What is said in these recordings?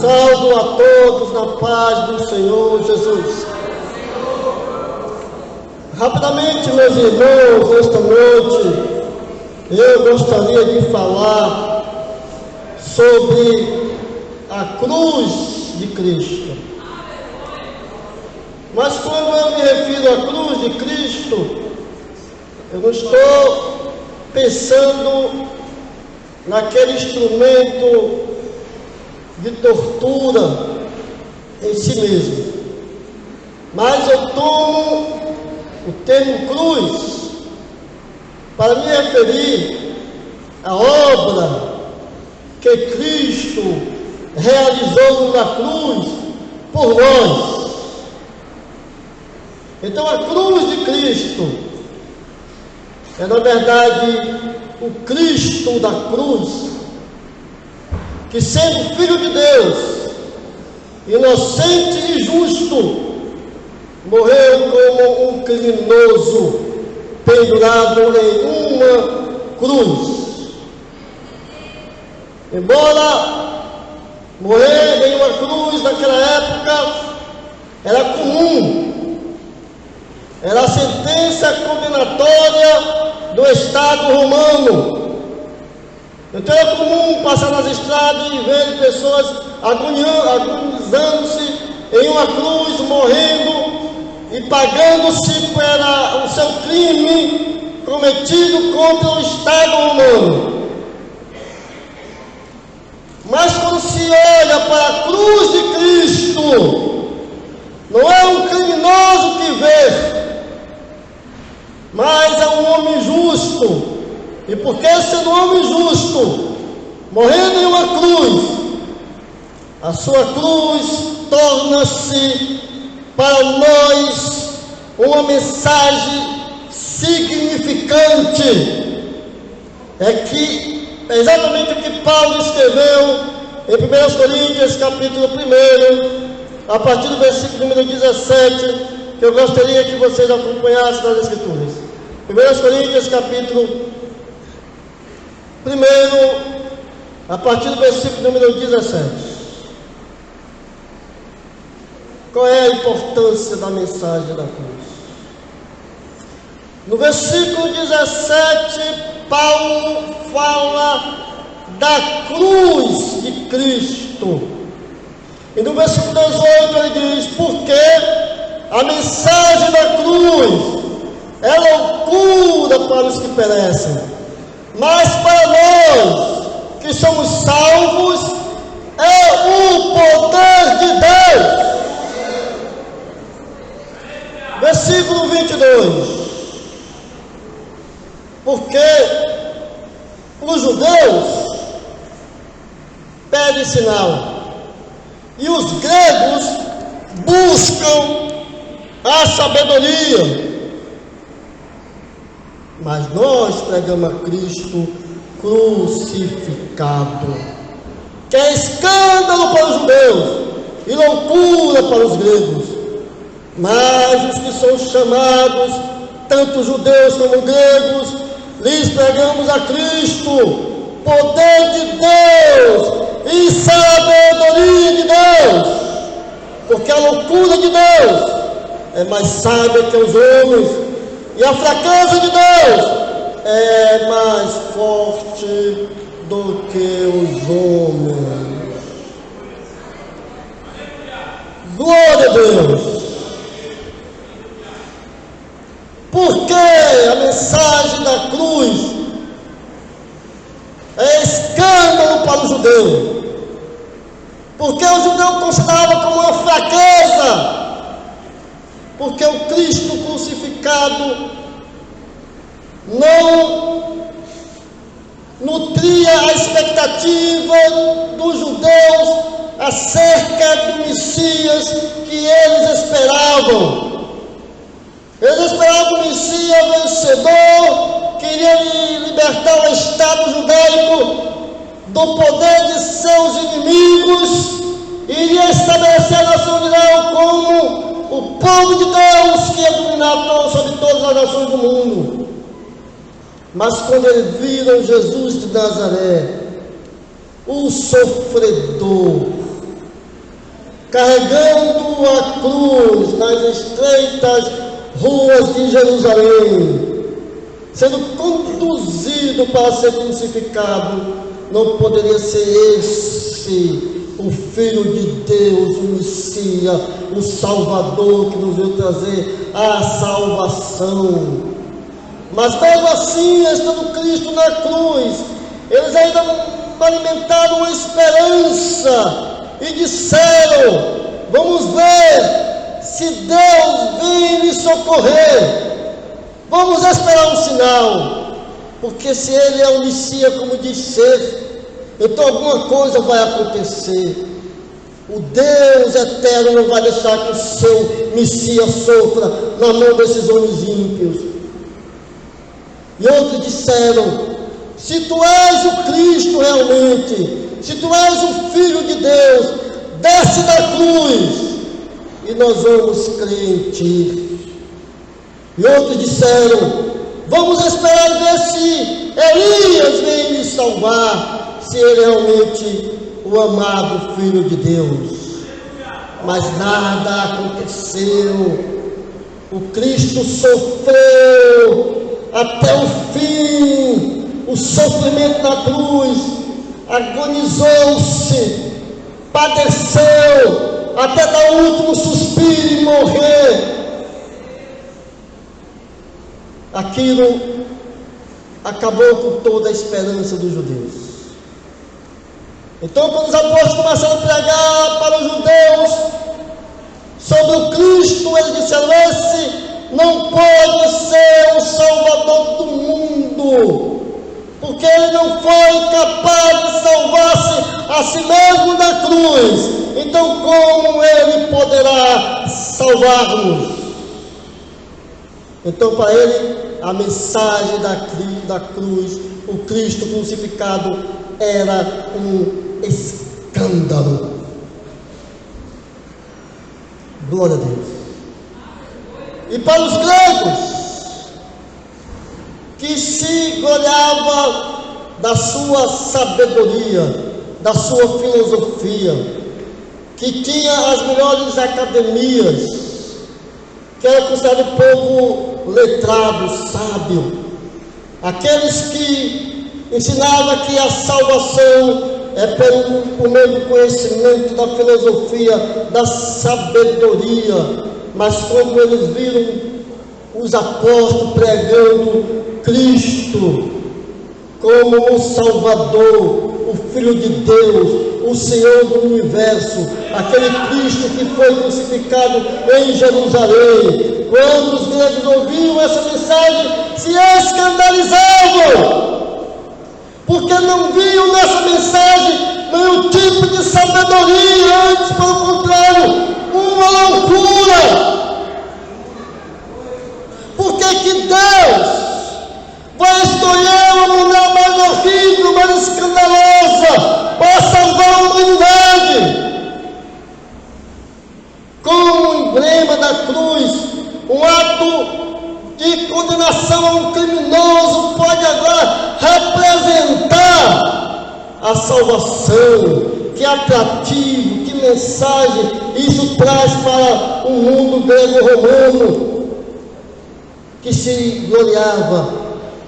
Saúdo a todos na paz do Senhor Jesus. Rapidamente, meus irmãos, nesta noite, eu gostaria de falar sobre a cruz de Cristo. Mas quando eu me refiro à cruz de Cristo, eu não estou pensando naquele instrumento de tortura em si mesmo. Mas eu tomo o termo cruz para me referir à obra que Cristo realizou na cruz por nós. Então a cruz de Cristo é, na verdade, o Cristo da cruz, que sendo Filho de Deus, inocente e justo, morreu como um criminoso pendurado em uma cruz. Embora morrer em uma cruz naquela época era comum, era a sentença condenatória do Estado romano. Então é comum passar nas estradas e ver pessoas agonizando-se em uma cruz, morrendo e pagando-se pelo seu crime cometido contra o Estado romano. Mas quando se olha para a cruz de Cristo, não é um criminoso que vê, mas é um homem justo. E porque sendo um homem justo, morrendo em uma cruz, a sua cruz torna-se para nós uma mensagem significante. É exatamente o que Paulo escreveu em 1 Coríntios capítulo 1, a partir do versículo número 17, que eu gostaria que vocês acompanhassem nas Escrituras. 1 Coríntios capítulo 1, a partir do versículo número 17. Qual é a importância da mensagem da cruz? No versículo 17, Paulo fala da cruz de Cristo. E no versículo 18 ele diz: porque a mensagem da cruz é loucura para os que perecem, mas para nós que somos salvos é o poder de Deus. Versículo 22. Porque os judeus pedem sinal e os gregos buscam a sabedoria, mas nós pregamos a Cristo crucificado, que é escândalo para os judeus e loucura para os gregos. Mas os que são chamados, tanto judeus como gregos, lhes pregamos a Cristo, poder de Deus e sabedoria de Deus, porque a loucura de Deus é mais sábia que os homens, e a fraqueza de Deus é mais forte do que os homens. Glória a Deus! Porque a mensagem da cruz é escândalo para o judeu, porque o judeu considerava como uma fraqueza, porque o Cristo crucificado não nutria a expectativa dos judeus acerca do Messias que eles esperavam. Eles esperavam um Messias vencedor, que iria libertar o Estado judaico do poder de seus inimigos, iria estabelecer a nação de Israel como o povo de Deus que ia dominar sobre todas as nações do mundo. Mas quando eles viram Jesus de Nazaré, o sofredor, carregando a cruz nas estreitas ruas de Jerusalém, sendo conduzido para ser crucificado, não poderia ser esse o Filho de Deus, o Messias, o Salvador que nos veio trazer a salvação. Mas mesmo assim, estando Cristo na cruz, eles ainda alimentaram uma esperança e disseram: vamos ver se Deus vem lhe socorrer, vamos esperar um sinal, porque se Ele é o Messias, como diz ser, então alguma coisa vai acontecer. O Deus eterno não vai deixar que o seu Messias sofra na mão desses homens ímpios. E outros disseram: se tu és o Cristo realmente, se tu és o Filho de Deus, desce da cruz e nós vamos crer em ti. E outros disseram: vamos esperar ver se Elias vem lhe salvar, se ele é realmente o amado Filho de Deus. Mas nada aconteceu. O Cristo sofreu até o fim, o sofrimento na cruz, agonizou-se, padeceu até dar o último suspiro e morrer. Aquilo acabou com toda a esperança dos judeus. Então, quando os apóstolos começaram a pregar para os judeus sobre o Cristo, eles disseram: esse não pode ser o Salvador do mundo, porque ele não foi capaz de salvar-se a si mesmo da cruz. Então, como ele poderá salvar-nos? Então, para ele, a mensagem da cruz, o Cristo crucificado, era um escândalo. Glória a Deus. E para os gregos, que se gloriavam da sua sabedoria, da sua filosofia, que tinha as melhores academias, que era considerado povo letrado, sábio, aqueles que ensinavam que a salvação é por meio do conhecimento, da filosofia, da sabedoria. Mas quando eles viram os apóstolos pregando Cristo como o Salvador, o Filho de Deus, o Senhor do Universo, aquele Cristo que foi crucificado em Jerusalém, quando os gregos ouviram essa mensagem, se escandalizavam, porque não viam nessa mensagem nenhum tipo de sabedoria, antes, pelo contrário, uma loucura. Por que Deus vai escolher uma mulher mais horrível, mais escandalosa, para salvar a humanidade? Como o emblema da cruz, um ato de condenação a um criminoso pode agora representar a salvação. Que atrativo, que mensagem isso traz para o mundo grego-romano, que se gloriava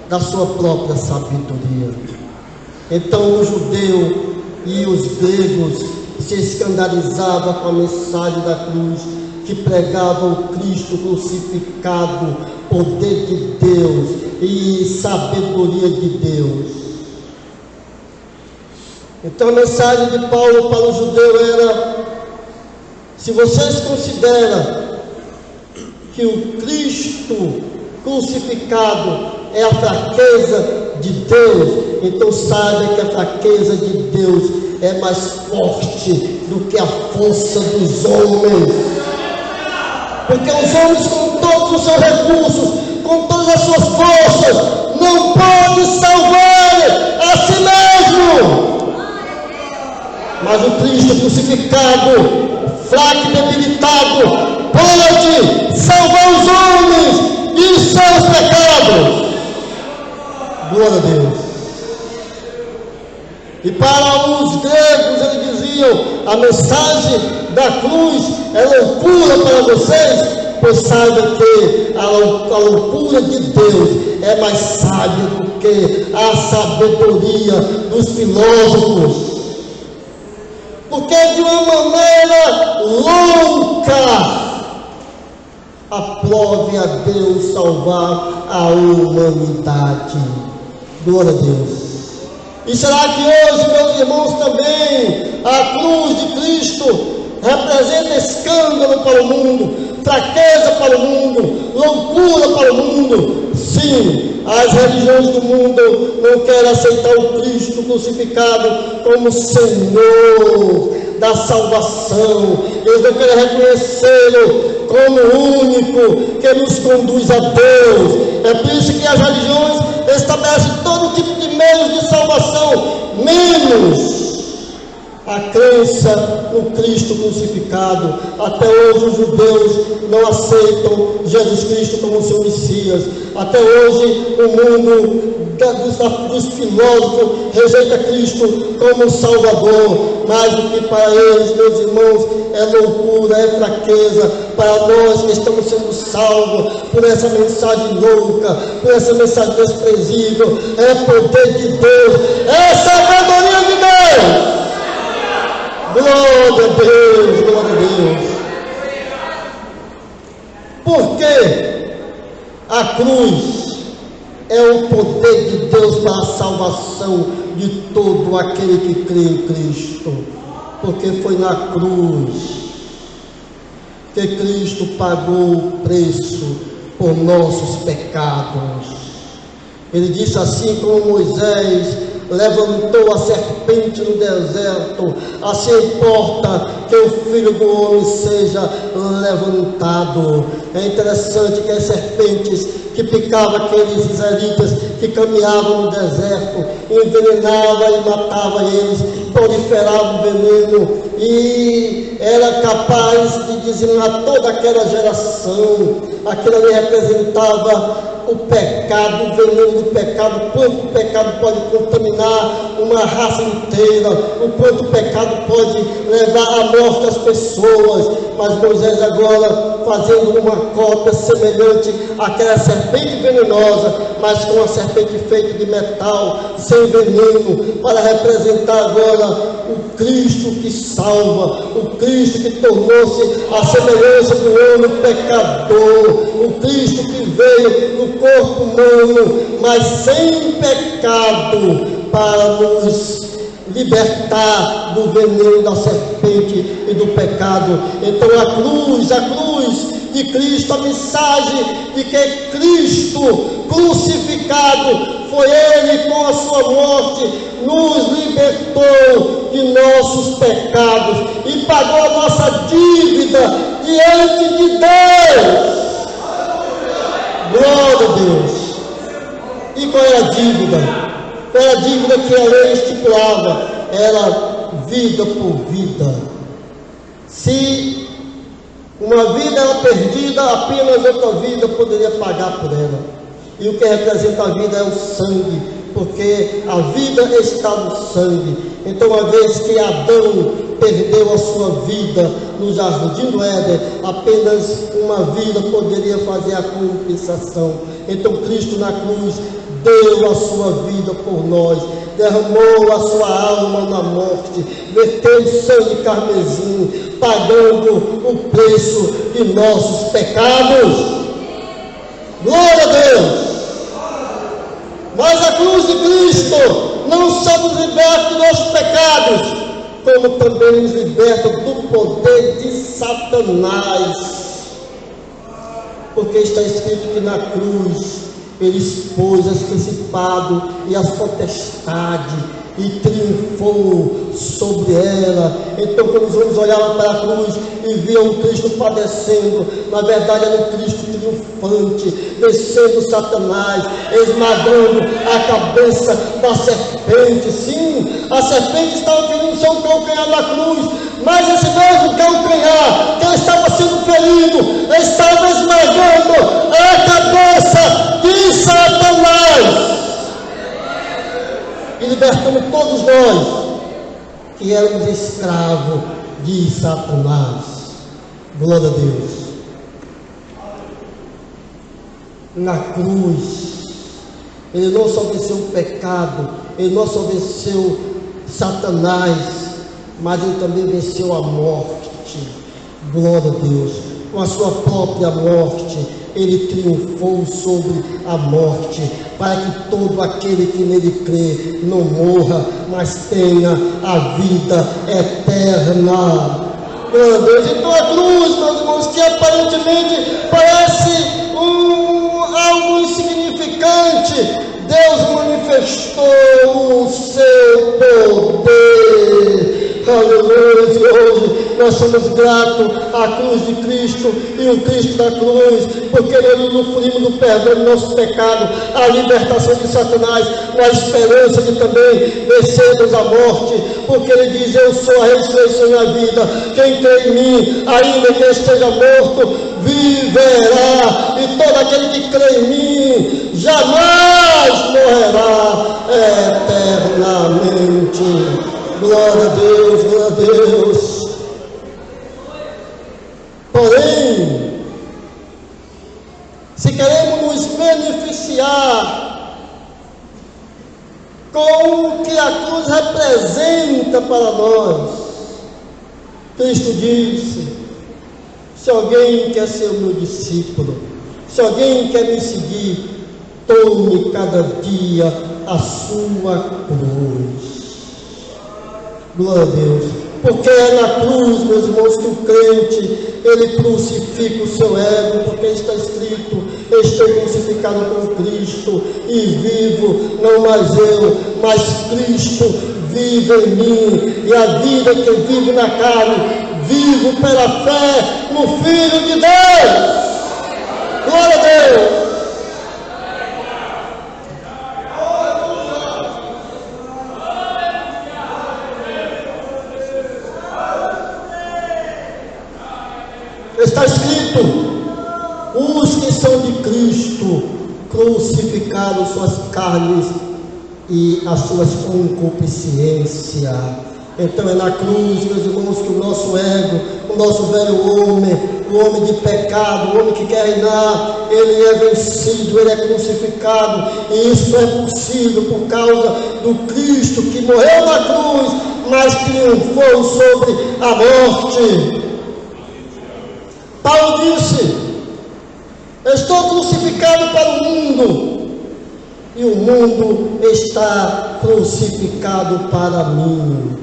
da sua própria sabedoria. Então o judeu e os gregos se escandalizavam com a mensagem da cruz, que pregava o Cristo crucificado, poder de Deus e sabedoria de Deus. Então a mensagem de Paulo para o judeu era: se vocês consideram que o Cristo crucificado é a fraqueza de Deus, então saibam que a fraqueza de Deus é mais forte do que a força dos homens. Porque os homens, com todos os seus recursos, com todas as suas forças, não podem salvar a si mesmo. Mas o Cristo crucificado, fraco e debilitado, pode salvar os homens e os seus pecados. Glória a Deus. E para os gregos eles diziam: a mensagem da cruz é loucura para vocês, pois saiba que a loucura de Deus é mais sábia do que a sabedoria dos filósofos. Porque de uma maneira louca aprove a Deus salvar a humanidade. Glória a Deus. E será que hoje, meus irmãos, também a cruz de Cristo representa escândalo para o mundo, fraqueza para o mundo, loucura para o mundo? Sim, as religiões do mundo não querem aceitar o Cristo crucificado como Senhor da salvação. Eles não querem reconhecê-lo como o único que nos conduz a Deus. É por isso que as religiões estabelecem todo tipo de meios de salvação, menos a crença no Cristo crucificado. Até hoje os judeus não aceitam Jesus Cristo como seu Messias. Até hoje o mundo dos filósofos rejeita Cristo como Salvador. Mais do que para eles, meus irmãos, é loucura, é fraqueza. Para nós que estamos sendo salvos por essa mensagem louca, por essa mensagem desprezível, é poder de Deus, é sabedoria de Deus. Glória a Deus, glória a Deus. Porque a cruz é o poder de Deus para a salvação de todo aquele que crê em Cristo. Porque foi na cruz que Cristo pagou o preço por nossos pecados. Ele disse assim como Moisés levantou a serpente no deserto, assim importa que o Filho do Homem seja levantado. É interessante que as serpentes que picavam aqueles israelitas que caminhavam no deserto, envenenava e matava eles, proliferava o veneno e era capaz de dizimar toda aquela geração. Aquilo ali representava o pecado, o veneno do pecado, quanto o pecado pode contaminar uma raça inteira, o quanto o pecado pode levar à morte as pessoas. Mas Moisés agora fazendo uma cópia semelhante àquela serpente venenosa, mas com uma serpente feita de metal, sem veneno, para representar agora o Cristo que salva, o Cristo que tornou-se a semelhança do homem pecador, o Cristo que veio no corpo humano, mas sem pecado, para nos libertar do veneno da serpente e do pecado. Então a cruz de Cristo, a mensagem de que Cristo crucificado, foi Ele com a sua morte, nos libertou de nossos pecados e pagou a nossa dívida diante de Deus. Glória a Deus. E qual é a dívida? Era a dívida que a lei estipulava, era vida por vida. Se uma vida era perdida, apenas outra vida poderia pagar por ela. E o que representa a vida é o sangue, porque a vida está no sangue. Então, uma vez que Adão perdeu a sua vida no jardim do Éden, apenas uma vida poderia fazer a compensação. Então Cristo na cruz deu a sua vida por nós, derramou a sua alma na morte, verteu sangue carmesim, pagando o preço de nossos pecados. Glória a Deus! Mas a cruz de Cristo não só nos liberta dos nossos pecados, como também nos liberta do poder de Satanás. Porque está escrito que na cruz Ele expôs as principados e as potestades e triunfou sobre ela. Então, quando os homens olhavam para a cruz e viam Cristo padecendo, na verdade era um Cristo triunfante, vencendo Satanás, esmagando a cabeça da serpente. Sim, a serpente estava ferindo seu calcanhar na cruz, mas esse mesmo calcanhar que estava sendo ferido estava esmagando a cabeça de Satanás e libertando todos nós que éramos escravos de Satanás. Glória a Deus. Na cruz, Ele não só venceu o pecado, Ele não só venceu Satanás, mas Ele também venceu a morte. Glória a Deus. Com a sua própria morte, Ele triunfou sobre a morte, para que todo aquele que nele crê não morra, mas tenha a vida eterna. Glória a Deus. Então a cruz, meus irmãos, que aparentemente parece algo insignificante, Deus manifestou o seu poder. Aleluia. E hoje nós somos gratos à cruz de Cristo e o Cristo da cruz, porque nele usufruímos do perdão do nosso pecado, a libertação de Satanás, a esperança de também vencermos a morte, porque Ele diz: eu sou a ressurreição e a vida, quem crê em mim, ainda que esteja morto, viverá, e todo aquele que crê em mim jamais morrerá eternamente. Glória a Deus, glória a Deus. Porém, se queremos nos beneficiar com o que a cruz representa para nós, Cristo disse: se alguém quer ser o meu discípulo, se alguém quer me seguir, tome cada dia a sua cruz. Glória a Deus. Porque é na cruz, meus irmãos, que o crente, ele crucifica o seu ego, porque está escrito: estou crucificado com Cristo e vivo, não mais eu, mas Cristo vive em mim, e a vida que eu vivo na carne, vivo pela fé no Filho de Deus. Glória a Deus. Está escrito: os que são de Cristo crucificaram suas carnes e as suas concupiscências. Então é na cruz, meus irmãos, que o nosso ego, o nosso velho homem, o homem de pecado, o homem que quer reinar, ele é vencido, ele é crucificado. E isso é possível por causa do Cristo que morreu na cruz, mas triunfou sobre a morte. Paulo disse: estou crucificado para o mundo, e o mundo está crucificado para mim.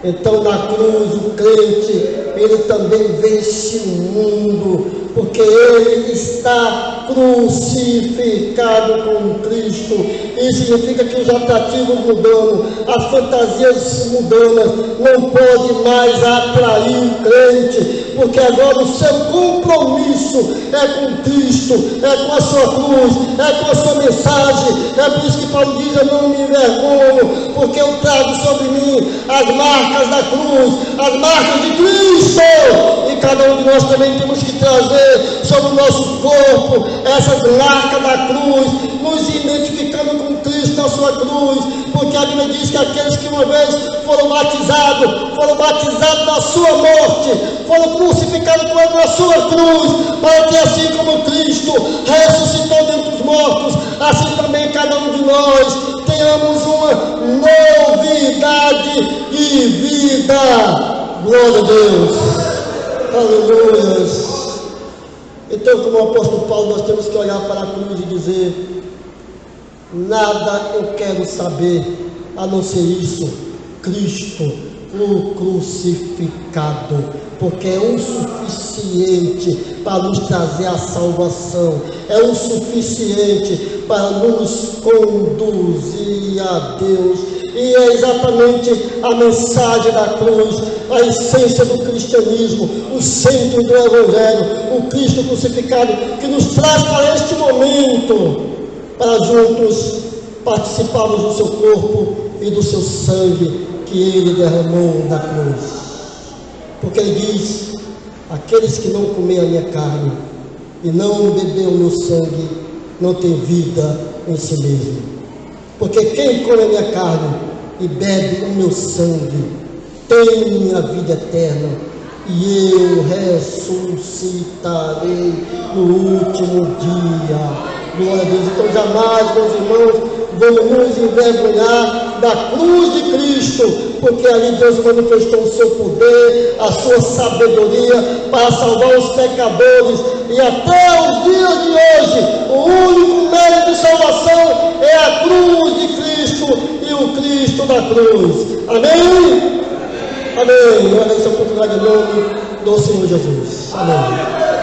Então na cruz o crente, ele também vence o mundo, porque ele está crucificado com Cristo. Isso significa que os atrativos mundanos, as fantasias mundanas não podem mais atrair o crente, porque agora o seu compromisso é com Cristo, é com a sua cruz, é com a sua mensagem. É por isso que Paulo diz: eu não me envergonho, porque eu trago sobre mim as marcas da cruz, as marcas de Cristo. E cada um de nós também temos que trazer sobre o nosso corpo essas marcas da cruz, nos identificando com Cristo na sua cruz, porque a Bíblia diz que aqueles que uma vez foram batizados na sua morte, foram crucificados com ele na sua cruz, para que assim como Cristo ressuscitou dentre os mortos, assim também cada um de nós tenhamos uma novidade de vida. Glória a Deus. Aleluia. Então, como o apóstolo Paulo, nós temos que olhar para a cruz e dizer: nada eu quero saber a não ser isso, Cristo, o crucificado, porque é o suficiente para nos trazer a salvação, é o suficiente para nos conduzir a Deus. E é exatamente a mensagem da cruz, a essência do cristianismo, o centro do Evangelho, o Cristo crucificado, que nos traz para este momento, para juntos participarmos do seu corpo e do seu sangue que ele derramou na cruz. Porque ele diz: aqueles que não comer a minha carne e não beber o meu sangue não tem vida em si mesmo. Porque quem come a minha carne e bebe o meu sangue tem a vida eterna, e eu ressuscitarei no último dia. Glória a Deus. Então jamais, meus irmãos, vamos nos envergonhar da cruz de Cristo, porque ali Deus manifestou o seu poder, a sua sabedoria para salvar os pecadores, e até os dias de hoje o único meio de salvação é a cruz de Cristo e o Cristo da cruz. Amém? Amém. Olha essa oportunidade em nome do Senhor Jesus. Amém.